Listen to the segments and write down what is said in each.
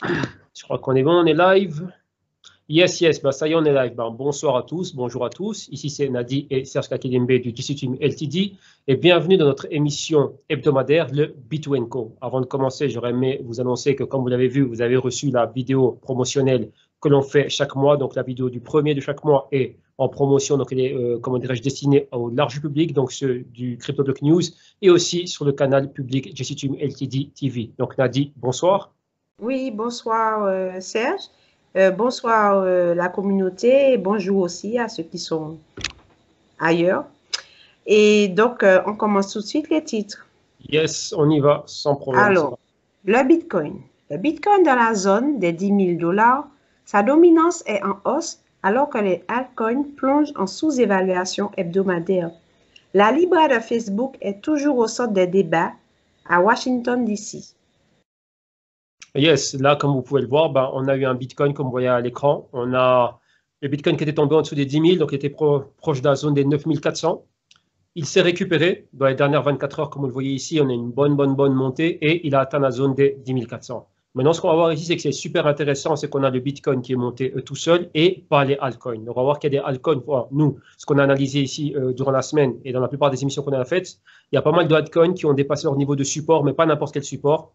Je crois qu'on est bon, on est live. Yes, yes, bah ça y est, on est live. Bah, bonsoir à tous, bonjour à tous. Ici, c'est Nadi et Serge Kakidembe du GC Team LTD et bienvenue dans notre émission hebdomadaire, le B2Co. Avant de commencer, j'aurais aimé vous annoncer que, comme vous l'avez vu, vous avez reçu la vidéo promotionnelle que l'on fait chaque mois. Donc, la vidéo du premier de chaque mois est en promotion. Donc, elle est, comment dirais-je, destinée au large public, donc ceux du CryptoBlock News et aussi sur le canal public GC Team LTD TV. Donc, Nadi, bonsoir. Oui, bonsoir Serge, bonsoir la communauté, et bonjour aussi à ceux qui sont ailleurs. Et donc, on commence tout de suite les titres. Yes, on y va, sans problème. Alors, le Bitcoin. Le Bitcoin dans la zone des 10 000 $, sa dominance est en hausse alors que les altcoins plongent en sous-évaluation hebdomadaire. La Libra de Facebook est toujours au centre des débats à Washington, D.C. Yes, là, comme vous pouvez le voir, ben, on a eu un Bitcoin, comme vous voyez à l'écran. On a le Bitcoin qui était tombé en dessous des 10 000, donc il était proche de la zone des 9 400. Il s'est récupéré dans les dernières 24 heures, comme vous le voyez ici. On a une bonne montée et il a atteint la zone des 10 400. Maintenant, ce qu'on va voir ici, c'est que c'est super intéressant, c'est qu'on a le Bitcoin qui est monté tout seul et pas les altcoins. Donc, on va voir qu'il y a des altcoins. Voilà, nous, ce qu'on a analysé ici durant la semaine et dans la plupart des émissions qu'on a faites, il y a pas mal de altcoins qui ont dépassé leur niveau de support, mais pas n'importe quel support.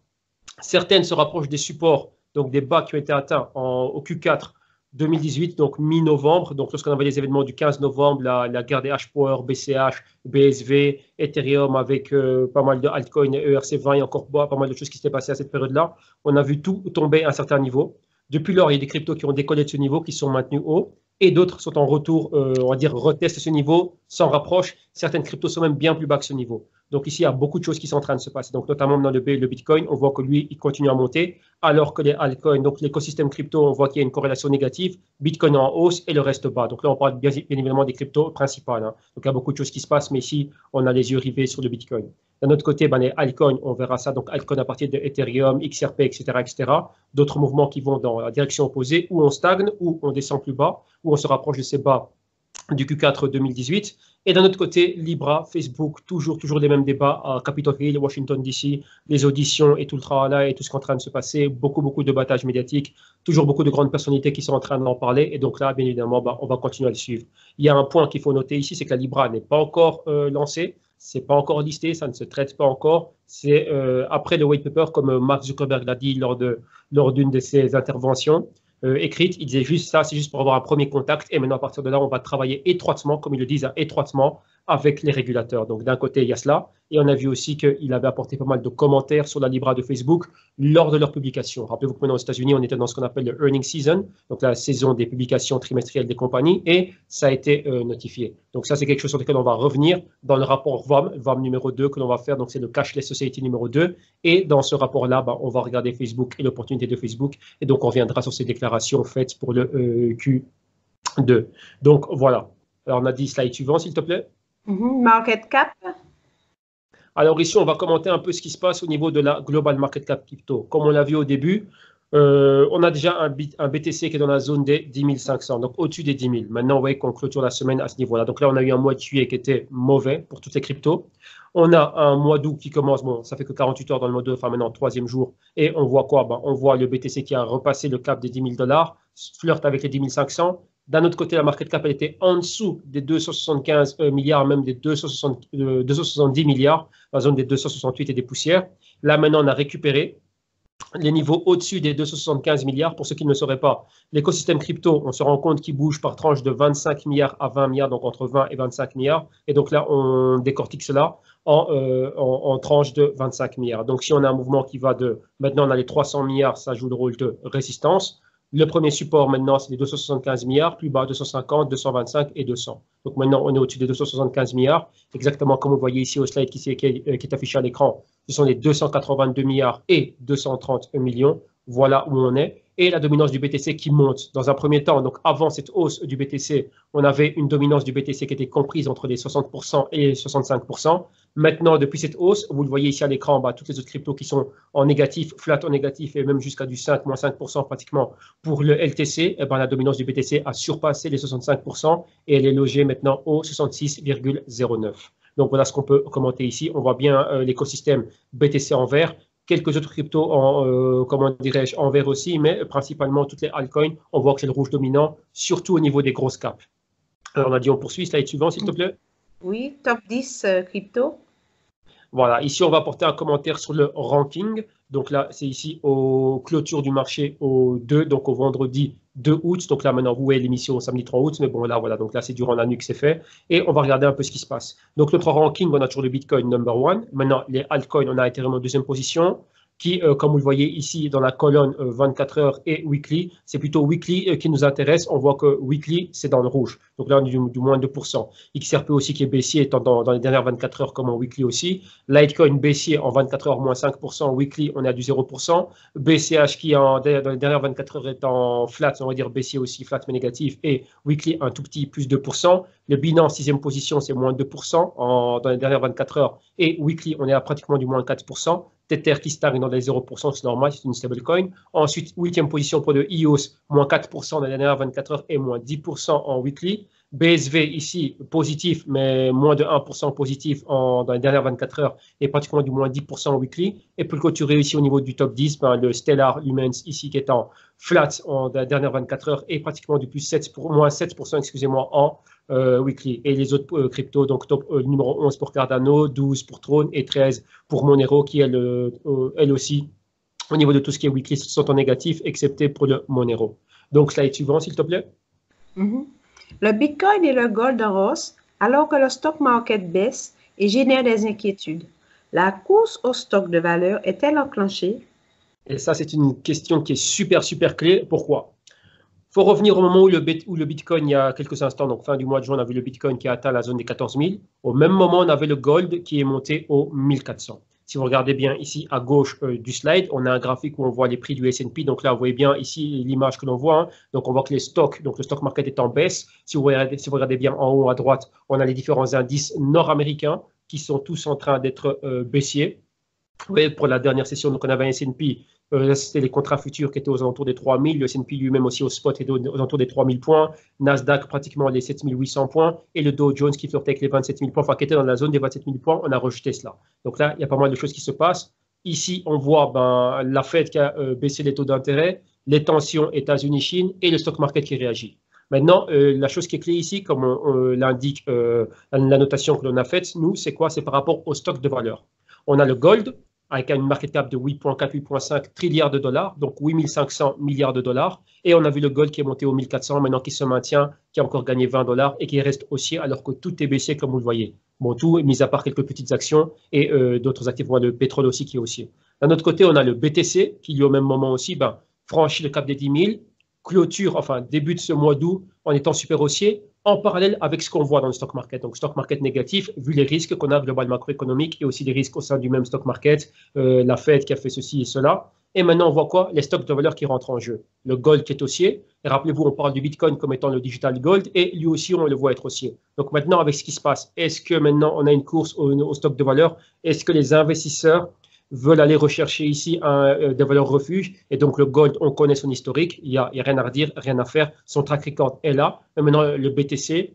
Certaines se rapprochent des supports, donc des bas qui ont été atteints au Q4 2018, donc mi-novembre. Donc, lorsqu'on avait les événements du 15 novembre, la guerre des H-Power, BCH, BSV, Ethereum avec pas mal de altcoins, ERC20 et encore pas mal de choses qui s'étaient passées à cette période-là, on a vu tout tomber à un certain niveau. Depuis lors, il y a des cryptos qui ont décollé de ce niveau, qui sont maintenus haut, et d'autres sont en retour, on va dire, retestent ce niveau, s'en rapprochent. Certaines cryptos sont même bien plus bas que ce niveau. Donc ici, il y a beaucoup de choses qui sont en train de se passer. Donc notamment dans le Bitcoin, on voit que lui, il continue à monter, alors que les altcoins, donc l'écosystème crypto, on voit qu'il y a une corrélation négative. Bitcoin en hausse et le reste bas. Donc là, on parle bien évidemment des cryptos principales. Hein. Donc il y a beaucoup de choses qui se passent, mais ici, on a les yeux rivés sur le Bitcoin. D'un autre côté, ben, les altcoins, on verra ça. Donc altcoins à partir de Ethereum, XRP, etc., etc. D'autres mouvements qui vont dans la direction opposée, où on stagne, où on descend plus bas, où on se rapproche de ces bas du Q4 2018. Et d'un autre côté, Libra, Facebook, toujours les mêmes débats à Capitol Hill, Washington DC, les auditions et tout le travail et tout ce qui est en train de se passer, beaucoup de battages médiatiques, toujours beaucoup de grandes personnalités qui sont en train d'en parler. Et donc là, bien évidemment, bah, on va continuer à le suivre. Il y a un point qu'il faut noter ici, c'est que la Libra n'est pas encore lancée, c'est pas encore listé, ça ne se traite pas encore. C'est après le white paper, comme Mark Zuckerberg l'a dit lors d'une de ses interventions. Écrite, il disait juste ça, c'est juste pour avoir un premier contact. Et maintenant, à partir de là, on va travailler étroitement, comme ils le disent, étroitement avec les régulateurs. Donc, d'un côté, il y a cela. Et on a vu aussi qu'il avait apporté pas mal de commentaires sur la Libra de Facebook lors de leur publication. Rappelez-vous que maintenant, aux États-Unis, on était dans ce qu'on appelle le earning season, donc la saison des publications trimestrielles des compagnies, et ça a été notifié. Donc, ça, c'est quelque chose sur lequel on va revenir dans le rapport VAM numéro 2 que l'on va faire. Donc, c'est le Cashless Society numéro 2. Et dans ce rapport-là, bah, on va regarder Facebook et l'opportunité de Facebook. Et donc, on reviendra sur ces déclarations faites pour le Q2. Donc, voilà. Alors, on a dit slide suivant, s'il te plaît. Market cap. Alors ici, on va commenter un peu ce qui se passe au niveau de la Global Market Cap Crypto. Comme on l'a vu au début, on a déjà un BTC qui est dans la zone des 10 500, donc au-dessus des 10 000. Maintenant, vous voyez qu'on clôture la semaine à ce niveau-là. Donc là, on a eu un mois de juillet qui était mauvais pour toutes les cryptos. On a un mois d'août qui commence, bon, ça fait que 48 heures dans le mois d'août, enfin maintenant, troisième jour. Et on voit quoi? Ben, on voit le BTC qui a repassé le cap des 10 000 $, flirte avec les 10 500. D'un autre côté, la market cap, elle était en dessous des 275 milliards, même des 270 milliards, dans la zone des 268 et des poussières. Là, maintenant, on a récupéré les niveaux au-dessus des 275 milliards. Pour ceux qui ne le sauraient pas, l'écosystème crypto, on se rend compte qu'il bouge par tranche de 25 milliards à 20 milliards, donc entre 20 et 25 milliards. Et donc là, on décortique cela en tranche de 25 milliards. Donc si on a un mouvement qui va de, maintenant on a les 300 milliards, ça joue le rôle de résistance. Le premier support maintenant, c'est les 275 milliards, plus bas 250, 225 et 200. Donc maintenant, on est au-dessus des 275 milliards, exactement comme vous voyez ici au slide qui est affiché à l'écran. Ce sont les 282 milliards et 230 millions. Voilà où on est. Et la dominance du BTC qui monte dans un premier temps. Donc avant cette hausse du BTC, on avait une dominance du BTC qui était comprise entre les 60% et les 65%. Maintenant, depuis cette hausse, vous le voyez ici à l'écran, bah, toutes les autres cryptos qui sont en négatif, flat en négatif et même jusqu'à du 5, moins 5% pratiquement pour le LTC, eh ben, la dominance du BTC a surpassé les 65% et elle est logée maintenant au 66,09. Donc voilà ce qu'on peut commenter ici. On voit bien l'écosystème BTC en vert. quelques autres cryptos comment dirais-je, en vert aussi, mais principalement toutes les altcoins, on voit que c'est le rouge dominant, surtout au niveau des grosses caps. Alors, on a dit on poursuit, slide suivant, s'il te plaît. Oui, top 10 crypto. Voilà, ici, on va apporter un commentaire sur le ranking. Donc là, c'est ici aux clôtures du marché au 2, donc au vendredi 2 août. Donc là, maintenant, vous voyez l'émission au samedi 3 août, mais bon, là, voilà, donc là, c'est durant la nuit que c'est fait. Et on va regarder un peu ce qui se passe. Donc, notre ranking, on a toujours le Bitcoin number 1. Maintenant, les altcoins, on a Ethereum en deuxième position, qui, comme vous le voyez ici dans la colonne 24 heures et weekly, c'est plutôt weekly qui nous intéresse. On voit que weekly, c'est dans le rouge. Donc là, on est du moins 2%. XRP aussi qui est baissier, étant dans les dernières 24 heures comme en weekly aussi. Litecoin baissier en 24 heures, moins 5%. Weekly, on est à du 0%. BCH qui, dans les dernières 24 heures, est en flat, on va dire baissier aussi, flat mais négatif. Et weekly, un tout petit plus 2%. Le Binance, sixième position, c'est moins 2% dans les dernières 24 heures. Et weekly, on est à pratiquement du moins 4%. Tether qui stagne dans les 0%, c'est normal, c'est une stablecoin. Ensuite, huitième position pour le EOS, moins 4% dans les dernières 24 heures et moins 10% en weekly. BSV ici, positif, mais moins de 1% positif dans les dernières 24 heures et pratiquement du moins 10% en weekly. Et pour clôturer ici au niveau du top 10, le Stellar Lumens ici qui est en flat dans les dernières 24 heures et pratiquement du moins 7%, excusez-moi, en weekly. Et les autres cryptos, donc top numéro 11 pour Cardano, 12 pour Tron et 13 pour Monero qui, elle aussi, au niveau de tout ce qui est weekly, sont en négatif, excepté pour le Monero. Donc, slide suivant, s'il te plaît. Le Bitcoin et le Gold en hausse, alors que le stock market baisse et génère des inquiétudes. La course au stock de valeur est-elle enclenchée? Et ça, c'est une question qui est super, super clé. Pourquoi? Il faut revenir au moment où le Bitcoin, il y a quelques instants, donc fin du mois de juin, on a vu le Bitcoin qui a atteint la zone des 14 000. Au même moment, on avait le Gold qui est monté aux 1400. Si vous regardez bien ici à gauche du slide, on a un graphique où on voit les prix du S&P. Donc là, vous voyez bien ici l'image que l'on voit. Hein. Donc on voit que les stocks, donc le stock market est en baisse. Si vous regardez bien en haut à droite, on a les différents indices nord-américains qui sont tous en train d'être baissiers. Vous voyez, pour la dernière session, donc on avait un S&P, c'était les contrats futurs qui étaient aux alentours des 3000, le S&P lui-même aussi au spot était aux alentours des 3000 points, Nasdaq pratiquement les 7800 points, et le Dow Jones qui flirtait avec les 27 000 points, enfin qui était dans la zone des 27 000 points, on a rejeté cela. Donc là, il y a pas mal de choses qui se passent. Ici, on voit la Fed qui a baissé les taux d'intérêt, les tensions États-Unis-Chine et le stock market qui réagit. Maintenant, la chose qui est clé ici, comme l'indique la notation que l'on a faite, nous, c'est quoi? C'est par rapport au stock de valeur. On a le gold avec une market cap de 8,4, 8,5 trilliards de dollars, donc 8500 milliards de dollars. Et on a vu le gold qui est monté aux 1400, maintenant qui se maintient, qui a encore gagné 20 dollars et qui reste haussier alors que tout est baissé comme vous le voyez. Bon, tout, mis à part quelques petites actions et d'autres actifs, le pétrole aussi qui est haussier. D'un autre côté, on a le BTC qui, lui, au même moment aussi, franchit le cap des 10 000, clôture, enfin, début de ce mois d'août en étant super haussier, en parallèle avec ce qu'on voit dans le stock market. Donc, stock market négatif, vu les risques qu'on a global macroéconomique et aussi les risques au sein du même stock market, la Fed qui a fait ceci et cela. Et maintenant, on voit quoi? Les stocks de valeur qui rentrent en jeu. Le gold qui est haussier. Et rappelez-vous, on parle du Bitcoin comme étant le digital gold et lui aussi, on le voit être haussier. Donc maintenant, avec ce qui se passe, est-ce que maintenant, on a une course au stock de valeur? Est-ce que les investisseurs veulent aller rechercher ici des valeurs refuges? Et donc, le gold, on connaît son historique. Il n'y a rien à redire, rien à faire. Son track record est là. Mais maintenant, le BTC,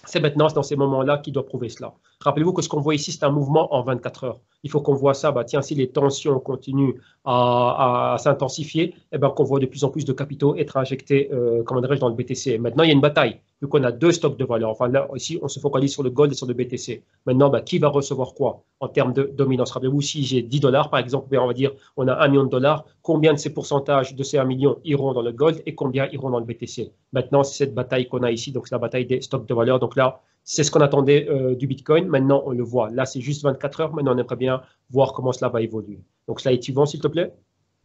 c'est maintenant dans ces moments-là qu'il doit prouver cela. Rappelez-vous que ce qu'on voit ici, c'est un mouvement en 24 heures. Il faut qu'on voit ça, tiens, si les tensions continuent à s'intensifier, qu'on voit de plus en plus de capitaux être injectés, comment dirais-je, dans le BTC. Maintenant, il y a une bataille. Vu qu'on a deux stocks de valeur. Enfin, là, ici, on se focalise sur le gold et sur le BTC. Maintenant, qui va recevoir quoi en termes de dominance? Rappelez-vous, si j'ai 10 dollars, par exemple, on va dire, on a 1 million de dollars, combien de ces pourcentages de ces 1 million iront dans le gold et combien iront dans le BTC? Maintenant, c'est cette bataille qu'on a ici, donc c'est la bataille des stocks de valeur. Donc là, c'est ce qu'on attendait du Bitcoin. Maintenant, on le voit. Là, c'est juste 24 heures. Maintenant, on aimerait bien voir comment cela va évoluer. Donc, slide suivant, s'il te plaît.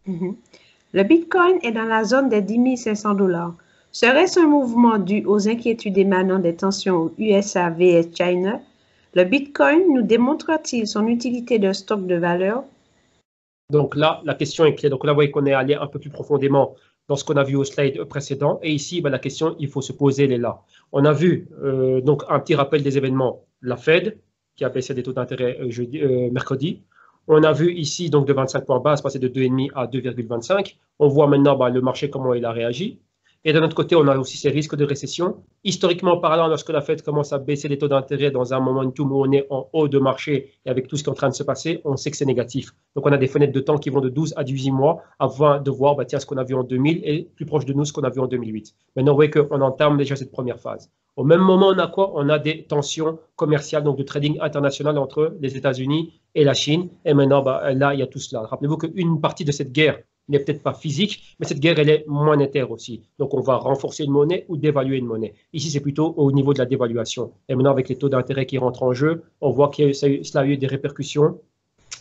Le Bitcoin est dans la zone des 10 500 dollars. Serait-ce un mouvement dû aux inquiétudes émanant des tensions USA vs China? Le Bitcoin nous démontre-t-il son utilité de stock de valeur? Donc là, la question est claire. Donc là, vous voyez qu'on est allé un peu plus profondément dans ce qu'on a vu au slide précédent. Et ici, la question, il faut se poser, elle est là. On a vu donc un petit rappel des événements. La Fed, qui a baissé des taux d'intérêt mercredi. On a vu ici, donc de 25 points base, passer de 2,5 à 2,25. On voit maintenant le marché, comment il a réagi. Et d'un autre côté, on a aussi ces risques de récession. Historiquement parlant, lorsque la Fed commence à baisser les taux d'intérêt dans un momentum où on est en haut de marché et avec tout ce qui est en train de se passer, on sait que c'est négatif. Donc, on a des fenêtres de temps qui vont de 12 à 18 mois avant de voir tiens, ce qu'on a vu en 2000 et plus proche de nous ce qu'on a vu en 2008. Maintenant, vous voyez qu'on entame déjà cette première phase. Au même moment, on a quoi? On a des tensions commerciales, donc de trading international entre les États-Unis et la Chine. Et maintenant, là, il y a tout cela. Rappelez-vous qu'une partie de cette guerre n'est peut-être pas physique, mais cette guerre, elle est monétaire aussi. Donc, on va renforcer une monnaie ou dévaluer une monnaie. Ici, c'est plutôt au niveau de la dévaluation. Et maintenant, avec les taux d'intérêt qui rentrent en jeu, on voit que cela a eu des répercussions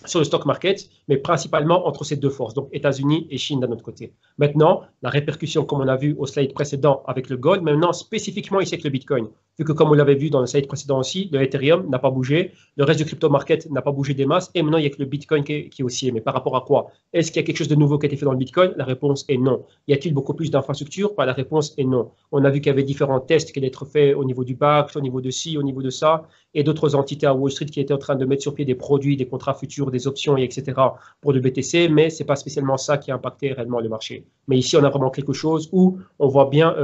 sur le stock market, mais principalement entre ces deux forces, donc États-Unis et Chine d'un autre côté. Maintenant, la répercussion, comme on a vu au slide précédent avec le gold, maintenant spécifiquement ici avec le Bitcoin, vu que comme on l'avait vu dans le slide précédent aussi, le Ethereum n'a pas bougé, le reste du crypto market n'a pas bougé des masses, et maintenant il n'y a que le Bitcoin qui est haussier. Mais par rapport à quoi? Est-ce qu'il y a quelque chose de nouveau qui a été fait dans le Bitcoin? La réponse est non. Y a-t-il beaucoup plus d'infrastructures? La réponse est non. On a vu qu'il y avait différents tests qui allaient être faits au niveau du BAC, au niveau de ci, au niveau de ça, et d'autres entités à Wall Street qui étaient en train de mettre sur pied des produits, des contrats futurs, des options, etc. pour le BTC, mais ce n'est pas spécialement ça qui a impacté réellement le marché. Mais ici, on a vraiment quelque chose où on voit bien,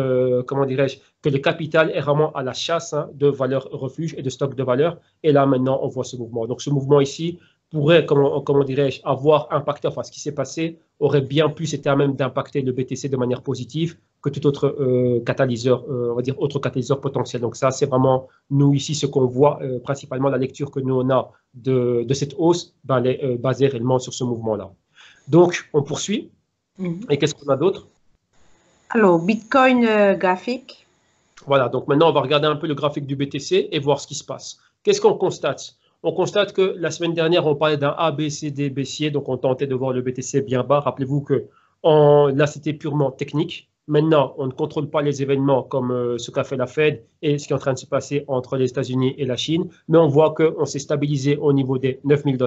comment dirais-je, que le capital est vraiment à la chasse de valeurs refuges et de stocks de valeurs. Et là, maintenant, on voit ce mouvement. Donc, ce mouvement ici pourrait, comment dirais-je, avoir impacté, enfin, ce qui s'est passé aurait bien plus été à même d'impacter le BTC de manière positive que tout autre catalyseur, on va dire, autre catalyseur potentiel. Donc, ça, c'est vraiment, nous, ici, ce qu'on voit, principalement la lecture que nous, on a de cette hausse, elle est basée réellement sur ce mouvement-là. Donc, on poursuit. Et qu'est-ce qu'on a d'autre? Alors, Bitcoin graphique. Voilà, donc maintenant, on va regarder un peu le graphique du BTC et voir ce qui se passe. Qu'est-ce qu'on constate? On constate que la semaine dernière, on parlait d'un ABCD baissier, donc on tentait de voir le BTC bien bas. Rappelez-vous que là, c'était purement technique. Maintenant, on ne contrôle pas les événements comme ce qu'a fait la Fed et ce qui est en train de se passer entre les États-Unis et la Chine, mais on voit qu'on s'est stabilisé au niveau des 9 000 $.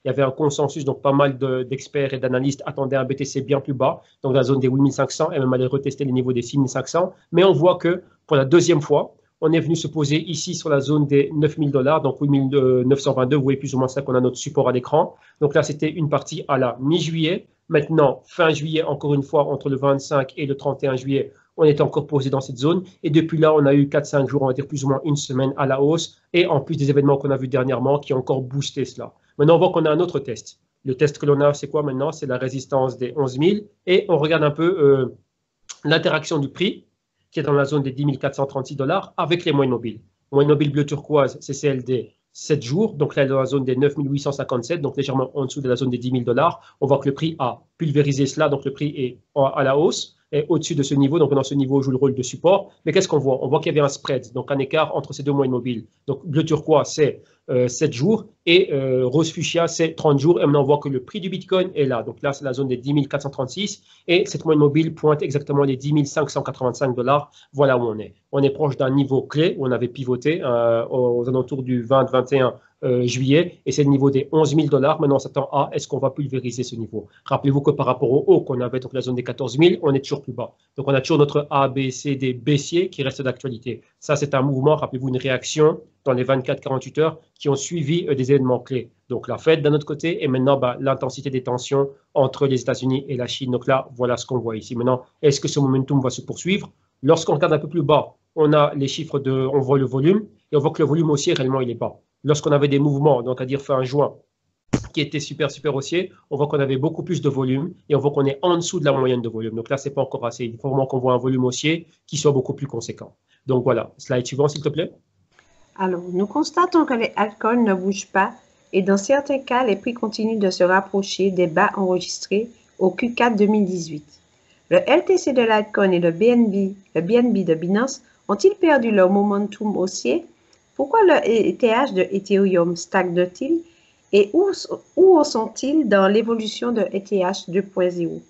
Il y avait un consensus, donc pas mal d'experts et d'analystes attendaient un BTC bien plus bas, donc la zone des 8 500 et même aller retester les niveaux des 6 500. Mais on voit que pour la deuxième fois, on est venu se poser ici sur la zone des 9 000 $, donc 8 922. Vous voyez plus ou moins ça qu'on a notre support à l'écran. Donc là, c'était une partie à la mi-juillet. Maintenant, fin juillet, encore une fois, entre le 25 et le 31 juillet, on est encore posé dans cette zone. Et depuis là, on a eu 4-5 jours, on va dire plus ou moins une semaine à la hausse. Et en plus des événements qu'on a vus dernièrement qui ont encore boosté cela. Maintenant, on voit qu'on a un autre test. Le test que l'on a, c'est quoi maintenant? C'est la résistance des 11 000. Et on regarde un peu l'interaction du prix, qui est dans la zone des 10 436 $, avec les moyennes mobiles. Moyenne mobile bleu turquoise, c'est CLD 7 jours, donc là, dans la zone des 9 857, donc légèrement en dessous de la zone des 10 000 $. On voit que le prix a pulvérisé cela, donc le prix est à la hausse, et au-dessus de ce niveau, donc dans ce niveau joue le rôle de support. Mais qu'est-ce qu'on voit? On voit qu'il y avait un spread, donc un écart entre ces deux moyennes mobiles. Donc bleu turquoise, c'est 7 jours, et rose fuchsia, c'est 30 jours. Et maintenant, on voit que le prix du Bitcoin est là. Donc là, c'est la zone des 10 436, et cette moyenne mobile pointe exactement les 10 585 $. Voilà où on est. On est proche d'un niveau clé où on avait pivoté aux alentours du 20-21 juillet, et c'est le niveau des 11 000 $. Maintenant, on s'attend à est-ce qu'on va pulvériser ce niveau? Rappelez-vous que par rapport au haut qu'on avait, donc la zone des 14 000, on est toujours plus bas. Donc, on a toujours notre A, B, C, D baissier qui reste d'actualité. Ça, c'est un mouvement, rappelez-vous, une réaction dans les 24-48 heures qui ont suivi des événements clés. Donc, la Fed d'un autre côté, et maintenant, l'intensité des tensions entre les États-Unis et la Chine. Donc là, voilà ce qu'on voit ici. Maintenant, est-ce que ce momentum va se poursuivre? Lorsqu'on regarde un peu plus bas, on a les chiffres on voit le volume, et on voit que le volume haussier, réellement, il est bas. Lorsqu'on avait des mouvements, donc à dire fin juin, qui étaient super haussiers, on voit qu'on avait beaucoup plus de volume et on voit qu'on est en dessous de la moyenne de volume. Donc là, ce n'est pas encore assez. Il faut vraiment qu'on voit un volume haussier qui soit beaucoup plus conséquent. Donc voilà, slide suivant, s'il te plaît. Alors, nous constatons que les altcoins ne bougent pas et dans certains cas, les prix continuent de se rapprocher des bas enregistrés au Q4 2018. Le LTC de l'altcoin et le BNB de Binance ont-ils perdu leur momentum haussier? Pourquoi le ETH de Ethereum stagne-t-il et où sont-ils dans l'évolution de ETH 2.0?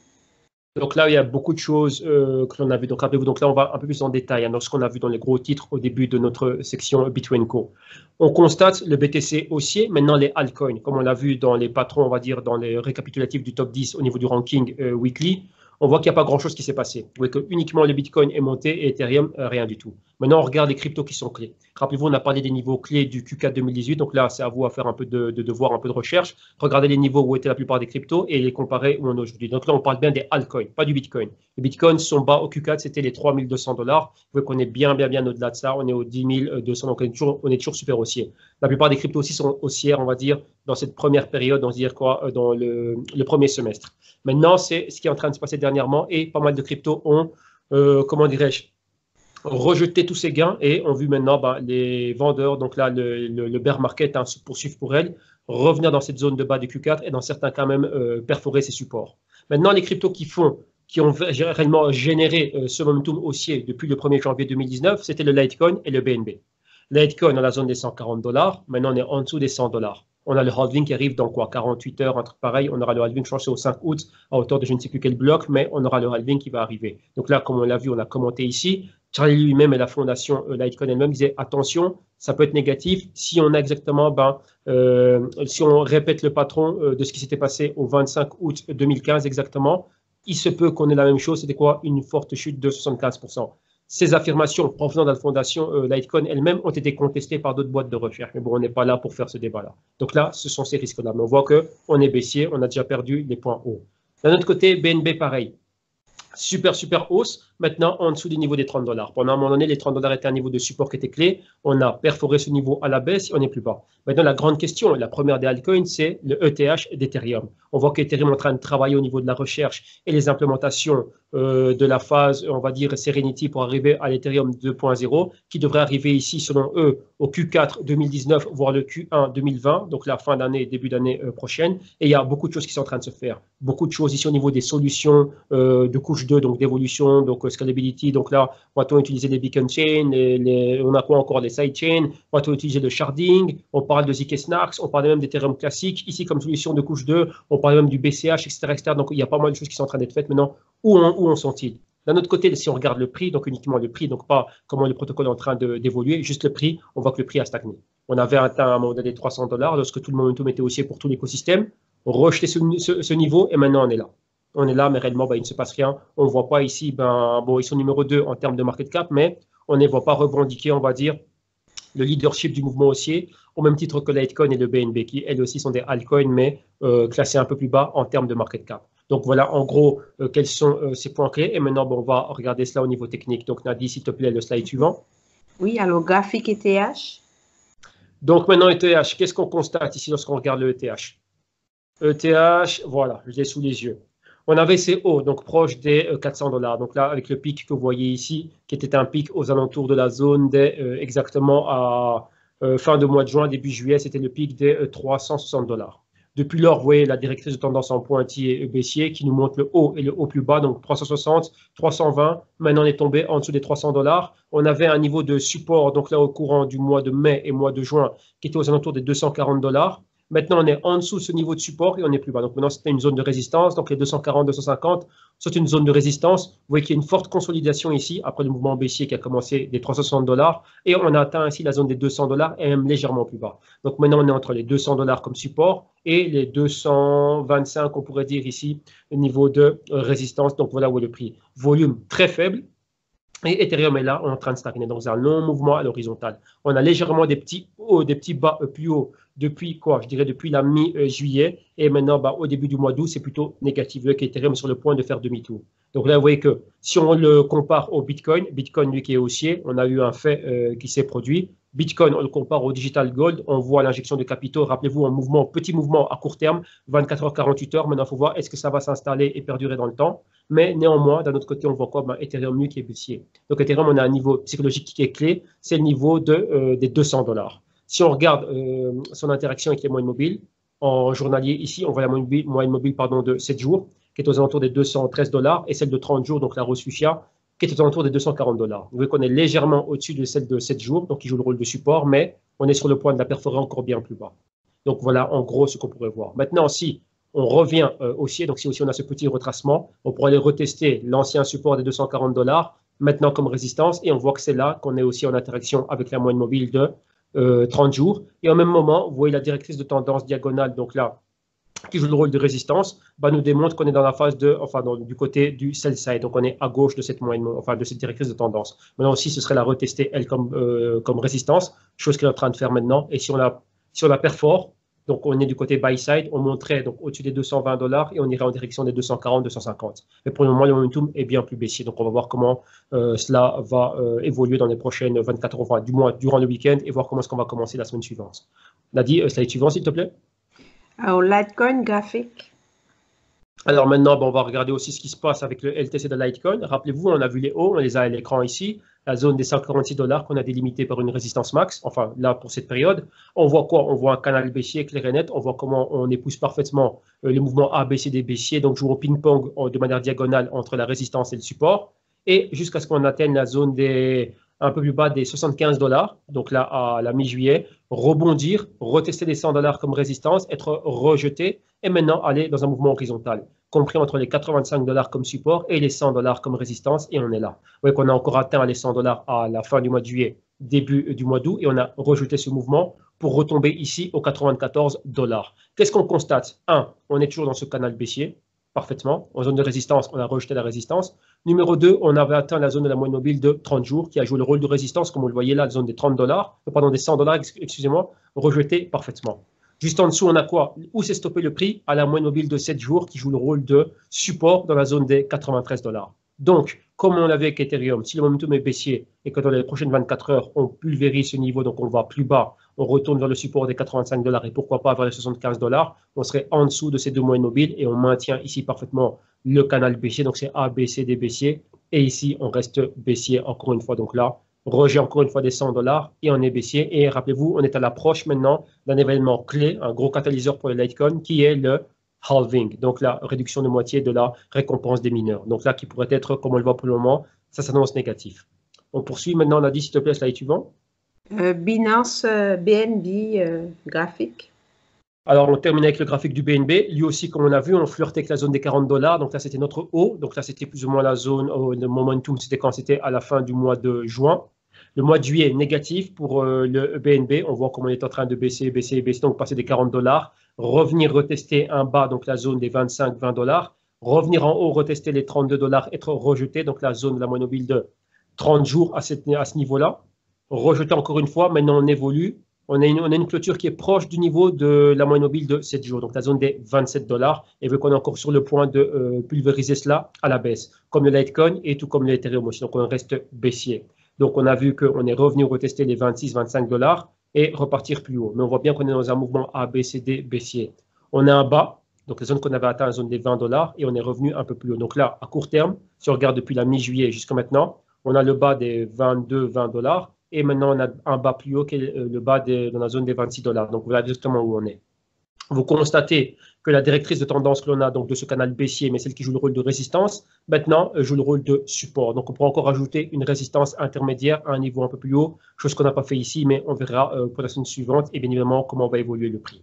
Donc là, il y a beaucoup de choses que l'on a vues. Donc rappelez-vous, donc là, on va un peu plus en détail dans ce qu'on a vu dans les gros titres au début de notre section Bitcoin Co. On constate le BTC haussier, maintenant les altcoins, comme on l'a vu dans les patrons, on va dire, dans les récapitulatifs du top 10 au niveau du ranking weekly. On voit qu'il n'y a pas grand-chose qui s'est passé. Vous voyez que uniquement le Bitcoin est monté et Ethereum, rien du tout. Maintenant, on regarde les cryptos qui sont clés. Rappelez-vous, on a parlé des niveaux clés du Q4 2018. Donc là, c'est à vous à faire un peu de devoir, un peu de recherche. Regardez les niveaux où étaient la plupart des cryptos et les comparer où on est aujourd'hui. Donc là, on parle bien des altcoins, pas du Bitcoin. Les Bitcoins sont bas au Q4, c'était les 3200 $. Vous voyez qu'on est bien au-delà de ça. On est aux 10 200, donc on est toujours super haussier. La plupart des cryptos aussi sont haussières, on va dire, dans cette première période, on va dire quoi, dans le premier semestre. Maintenant, c'est ce qui est en train de se passer dernièrement et pas mal de cryptos ont, comment dirais-je, rejeté tous ces gains et ont vu maintenant les vendeurs, donc là, le bear market se poursuivre pour elles, revenir dans cette zone de bas du Q4 et dans certains cas même perforer ces supports. Maintenant, les cryptos qui ont réellement généré ce momentum haussier depuis le 1er janvier 2019, c'était le Litecoin et le BNB. Litecoin dans la zone des 140 $, maintenant on est en dessous des 100 $. On a le halving qui arrive dans quoi 48 heures, un truc pareil. On aura le halving, je pense, au 5 août, à hauteur de je ne sais plus quel bloc, mais on aura le halving qui va arriver. Donc là, comme on l'a vu, on a commenté ici. Charlie lui-même et la fondation Litecoin elle-même disaient attention, ça peut être négatif si on a exactement, si on répète le patron de ce qui s'était passé au 25 août 2015 exactement, il se peut qu'on ait la même chose. C'était quoi? Une forte chute de 75%. Ces affirmations provenant de la fondation Litecoin elles-mêmes ont été contestées par d'autres boîtes de recherche. Mais bon, on n'est pas là pour faire ce débat-là. Donc là, ce sont ces risques-là. Mais on voit qu'on est baissier, on a déjà perdu les points hauts. D'un autre côté, BNB, pareil. Super hausse, maintenant en dessous du niveau des 30 $. Pendant un moment donné, les 30 $ étaient un niveau de support qui était clé. On a perforé ce niveau à la baisse et on est plus bas. Maintenant, la grande question, la première des altcoins, c'est le ETH d'Ethereum. On voit qu'Ethereum est en train de travailler au niveau de la recherche et les implémentations de la phase, on va dire, Serenity pour arriver à l'Ethereum 2.0, qui devrait arriver ici, selon eux, au Q4 2019, voire le Q1 2020, donc la fin d'année, début d'année prochaine. Et il y a beaucoup de choses qui sont en train de se faire. Beaucoup de choses ici au niveau des solutions de couche 2, donc d'évolution, donc scalability. Donc là, on va utiliser les beacon chains, on a quoi encore, les sidechains, on va utiliser le sharding, on parle de ZK Snarks, on parle même d'Ethereum classique. Ici, comme solution de couche 2, on parle même du BCH, etc. Donc il y a pas mal de choses qui sont en train d'être faites maintenant. Où en sont-ils? D'un autre côté, si on regarde le prix, donc uniquement le prix, donc pas comment le protocole est en train d'évoluer, juste le prix, on voit que le prix a stagné. On avait atteint à un moment donné 300 $ lorsque tout le momentum était haussier pour tout l'écosystème, on rejetait ce niveau et maintenant on est là. On est là, mais réellement, il ne se passe rien. On ne voit pas ici, ils sont numéro 2 en termes de market cap, mais on ne les voit pas revendiquer, on va dire, le leadership du mouvement haussier, au même titre que Litecoin et le BNB, qui elles aussi sont des altcoins, mais classés un peu plus bas en termes de market cap. Donc voilà, en gros, quels sont ces points clés. Et maintenant, on va regarder cela au niveau technique. Donc Nadi, s'il te plaît, le slide suivant. Oui, alors graphique ETH. Donc maintenant, ETH, qu'est-ce qu'on constate ici lorsqu'on regarde le ETH? ETH, voilà, je l'ai sous les yeux. On avait ces hauts, donc proche des 400 $. Donc là, avec le pic que vous voyez ici, qui était un pic aux alentours de la zone des, exactement à fin de mois de juin, début juillet, c'était le pic des 360 $. Depuis lors, vous voyez la directrice de tendance en pointillé baissier qui nous montre le haut et le haut plus bas, donc 360, 320. Maintenant, on est tombé en dessous des 300 $. On avait un niveau de support, donc là, au courant du mois de mai et mois de juin, qui était aux alentours des 240 $. Maintenant, on est en dessous de ce niveau de support et on est plus bas. Donc maintenant, c'était une zone de résistance. Donc les 240, 250, c'est une zone de résistance. Vous voyez qu'il y a une forte consolidation ici, après le mouvement baissier qui a commencé des 360 $. Et on a atteint ainsi la zone des 200 $ et même légèrement plus bas. Donc maintenant, on est entre les 200 $ comme support et les 225, on pourrait dire ici, au niveau de résistance. Donc voilà où est le prix. Volume très faible. Et Ethereum est là, on est en train de stagner dans un long mouvement à l'horizontale. On a légèrement des petits hauts, des petits bas plus hauts depuis quoi? Je dirais depuis la mi-juillet. Et maintenant, au début du mois d'août, c'est plutôt négatif. Vous voyez qu'Ethereum est sur le point de faire demi-tour. Donc là, vous voyez que si on le compare au Bitcoin, Bitcoin lui qui est haussier, on a eu un fait qui s'est produit. Bitcoin, on le compare au digital gold, on voit l'injection de capitaux. Rappelez-vous, un mouvement, petit mouvement à court terme, 24 heures, 48 heures. Maintenant, il faut voir est-ce que ça va s'installer et perdurer dans le temps. Mais néanmoins, d'un autre côté, on voit quoi? Ethereum lui qui est baissier. Donc Ethereum, on a un niveau psychologique qui est clé, c'est le niveau des 200 $. Si on regarde son interaction avec les moyennes mobiles, en journalier ici, on voit la moyenne mobile de 7 jours, qui est aux alentours des 213 $, et celle de 30 jours, donc la Rose Fuchsia, qui est aux alentours des 240 $. Vous voyez qu'on est légèrement au-dessus de celle de 7 jours, donc qui joue le rôle de support, mais on est sur le point de la perforer encore bien plus bas. Donc voilà en gros ce qu'on pourrait voir. Maintenant, si on revient haussier, donc si aussi on a ce petit retracement, on pourrait aller retester l'ancien support des 240 $, maintenant comme résistance, et on voit que c'est là qu'on est aussi en interaction avec la moyenne mobile de 30 jours. Et au même moment, vous voyez la directrice de tendance diagonale, donc là, qui joue le rôle de résistance, nous démontre qu'on est dans la phase du côté du sell side. Donc, on est à gauche de cette moyenne, de cette directrice de tendance. Maintenant aussi, ce serait la retester, elle, comme résistance, chose qu'elle est en train de faire maintenant. Et si on la perfore, donc on est du côté buy side, on monterait donc au-dessus des $220 et on irait en direction des 240, 250. Mais pour le moment, le momentum est bien plus baissier. Donc, on va voir comment cela va évoluer dans les prochaines 24 heures, enfin, du moins durant le week-end, et voir comment est-ce qu'on va commencer la semaine suivante. Nadi, slide suivant, s'il te plaît. Alors, Litecoin graphique. Alors maintenant, on va regarder aussi ce qui se passe avec le LTC de Litecoin. Rappelez-vous, on a vu les hauts, on les a à l'écran ici, la zone des $146 qu'on a délimitée par une résistance max, enfin là pour cette période. On voit quoi? On voit un canal baissier clair et net, on voit comment on épouse parfaitement le mouvement ABCD baissier, donc joue au ping-pong de manière diagonale entre la résistance et le support, et jusqu'à ce qu'on atteigne la zone un peu plus bas des $75, donc là à la mi-juillet, rebondir, retester les $100 comme résistance, être rejeté et maintenant aller dans un mouvement horizontal, compris entre les $85 comme support et les $100 comme résistance, et on est là. Vous voyez qu'on a encore atteint les $100 à la fin du mois de juillet, début du mois d'août, et on a rejeté ce mouvement pour retomber ici aux $94. Qu'est-ce qu'on constate? On est toujours dans ce canal baissier, parfaitement. En zone de résistance, on a rejeté la résistance. Numéro 2, on avait atteint la zone de la moyenne mobile de 30 jours qui a joué le rôle de résistance, comme vous le voyez là, la zone des des $100, excusez-moi, rejeté parfaitement. Juste en dessous, on a quoi? Où s'est stoppé le prix? À la moyenne mobile de 7 jours qui joue le rôle de support dans la zone des $93. Donc, comme on l'avait avec Ethereum, si le momentum est baissier et que dans les prochaines 24 heures, on pulvérise ce niveau, donc on va plus bas, on retourne vers le support des $85 et pourquoi pas vers les $75, on serait en dessous de ces deux moyennes mobiles et on maintient ici parfaitement le canal baissier. Donc, c'est A, B, C, D baissier. Et ici, on reste baissier encore une fois. Donc là, rejet encore une fois des $100 et on est baissier. Et rappelez-vous, on est à l'approche maintenant d'un événement clé, un gros catalyseur pour les Litecoin qui est le halving, donc la réduction de moitié de la récompense des mineurs. Donc là, qui pourrait être, comme on le voit pour le moment, ça s'annonce négatif. On poursuit maintenant, on a dit, s'il te plaît, slide suivant. Binance BNB graphique. Alors, on termine avec le graphique du BNB. Lui aussi, comme on a vu, on flirtait avec la zone des $40. Donc là, c'était notre haut. Donc là, c'était plus ou moins la zone, le momentum, c'était quand c'était à la fin du mois de juin. Le mois de juillet, négatif pour le BNB. On voit comment il est en train de baisser, donc passer des $40. Revenir retester un bas, donc la zone des 25-20 $. Revenir en haut, retester les $32, être rejeté, donc la zone de la moyenne mobile de 30 jours à ce niveau-là. Rejeté encore une fois, maintenant on évolue. On a une clôture qui est proche du niveau de la moyenne mobile de 7 jours, donc la zone des $27, et vu qu'on est encore sur le point de pulvériser cela à la baisse, comme le Litecoin et tout comme le Ethereum aussi, donc on reste baissier. Donc on a vu qu'on est revenu retester les $26-25 et repartir plus haut. Mais on voit bien qu'on est dans un mouvement ABCD baissier. On a un bas, donc la zone qu'on avait atteint, la zone des $20, et on est revenu un peu plus haut. Donc là, à court terme, si on regarde depuis la mi-juillet jusqu'à maintenant, on a le bas des $22-20, et maintenant on a un bas plus haut qui est le bas dans la zone des $26. Donc voilà exactement où on est. Vous constatez que la directrice de tendance que l'on a, donc de ce canal baissier, mais celle qui joue le rôle de résistance, maintenant joue le rôle de support. Donc on pourra encore ajouter une résistance intermédiaire à un niveau un peu plus haut, chose qu'on n'a pas fait ici, mais on verra pour la semaine suivante et bien évidemment comment va évoluer le prix.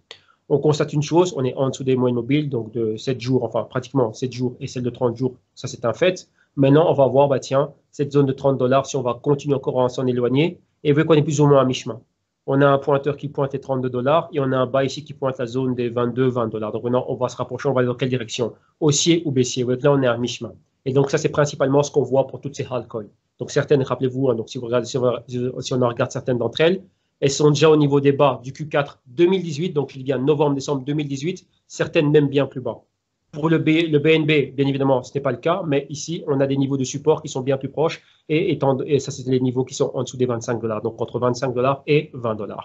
On constate une chose, on est en dessous des moyennes mobiles, donc de 7 jours, enfin pratiquement 7 jours et celle de 30 jours, ça c'est un fait. Maintenant, on va voir, tiens, cette zone de $30, si on va continuer encore à s'en éloigner, et vu qu'on est plus ou moins à mi-chemin. On a un pointeur qui pointe les $32 et on a un bas ici qui pointe la zone des 22-20 $. Donc maintenant, on va se rapprocher, on va aller dans quelle direction? Haussier ou baissier? Vous voyez que là, on est à mi-chemin. Et donc ça, c'est principalement ce qu'on voit pour toutes ces altcoins. Donc certaines, rappelez-vous, donc si on regarde certaines d'entre elles, elles sont déjà au niveau des bas du Q4 2018, donc il y a novembre-décembre 2018, certaines même bien plus bas. Pour le BNB, bien évidemment, ce n'est pas le cas, mais ici, on a des niveaux de support qui sont bien plus proches et ça, c'est les niveaux qui sont en dessous des $25, donc entre $25 et $20.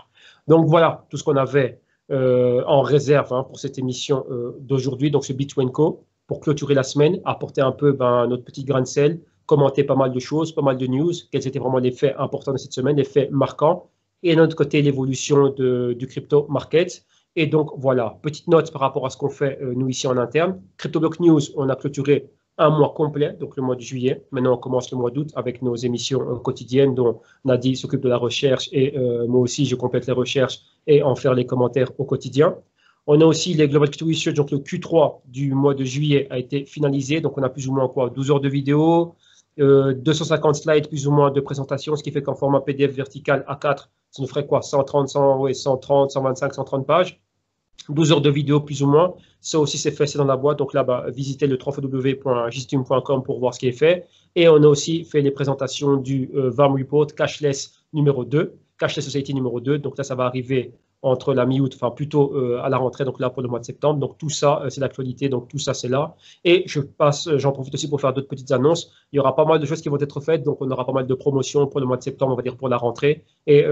Donc voilà tout ce qu'on avait en réserve pour cette émission d'aujourd'hui, donc ce Bitcoin Co, pour clôturer la semaine, apporter un peu notre petit grain de sel, commenter pas mal de choses, pas mal de news, quels étaient vraiment les faits importants de cette semaine, les faits marquants, et de notre côté, l'évolution du crypto market. Et donc, voilà, petite note par rapport à ce qu'on fait, nous, ici en interne. CryptoBlock News, on a clôturé un mois complet, donc le mois de juillet. Maintenant, on commence le mois d'août avec nos émissions quotidiennes dont Nadi s'occupe de la recherche et moi aussi, je complète les recherches et en faire les commentaires au quotidien. On a aussi les Global Crypto Research, donc le Q3 du mois de juillet a été finalisé. Donc, on a plus ou moins 12 heures de vidéo, 250 slides plus ou moins de présentation, ce qui fait qu'en format PDF vertical A4, ça nous ferait 130, 125, 130 pages. 12 heures de vidéo plus ou moins. Ça aussi, c'est fait, c'est dans la boîte. Donc là, visitez le www.gistune.com pour voir ce qui est fait. Et on a aussi fait les présentations du VAM Report Cashless numéro 2, Cashless Society numéro 2. Donc là, ça va arriver entre la mi-août, enfin plutôt à la rentrée, donc là pour le mois de septembre. Donc tout ça, c'est l'actualité, donc tout ça, c'est là. Et j'en profite aussi pour faire d'autres petites annonces. Il y aura pas mal de choses qui vont être faites, donc on aura pas mal de promotions pour le mois de septembre, on va dire pour la rentrée. Et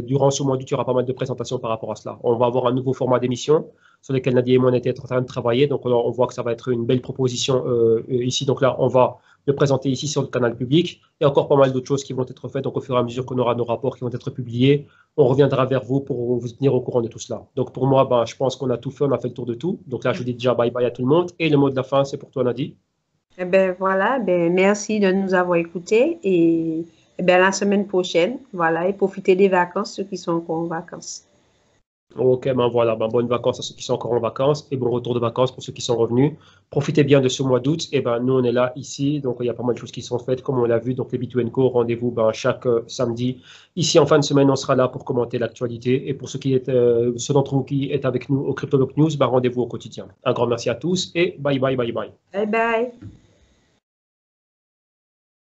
durant ce mois d'août, il y aura pas mal de présentations par rapport à cela. On va avoir un nouveau format d'émission sur lequel Nadia et moi on était en train de travailler. Donc on voit que ça va être une belle proposition ici. Donc là, on va le présenter ici sur le canal public. Il y a encore pas mal d'autres choses qui vont être faites. Donc au fur et à mesure qu'on aura nos rapports qui vont être publiés, on reviendra vers vous pour vous tenir au courant de tout cela. Donc pour moi, je pense qu'on a tout fait, on a fait le tour de tout. Donc là, je vous dis déjà bye bye à tout le monde. Et le mot de la fin, c'est pour toi, Nadie. Eh bien, voilà, merci de nous avoir écoutés et la semaine prochaine, voilà, et profitez des vacances, ceux qui sont encore en vacances. Ok, voilà, bonnes vacances à ceux qui sont encore en vacances et bon retour de vacances pour ceux qui sont revenus. Profitez bien de ce mois d'août. Et nous, on est là ici, donc il y a pas mal de choses qui sont faites, comme on l'a vu. Donc les B2Co, rendez-vous chaque samedi. Ici, en fin de semaine, on sera là pour commenter l'actualité. Et pour ceux d'entre vous qui êtes avec nous au CryptoLock News, rendez-vous au quotidien. Un grand merci à tous et bye bye, bye bye. Bye bye.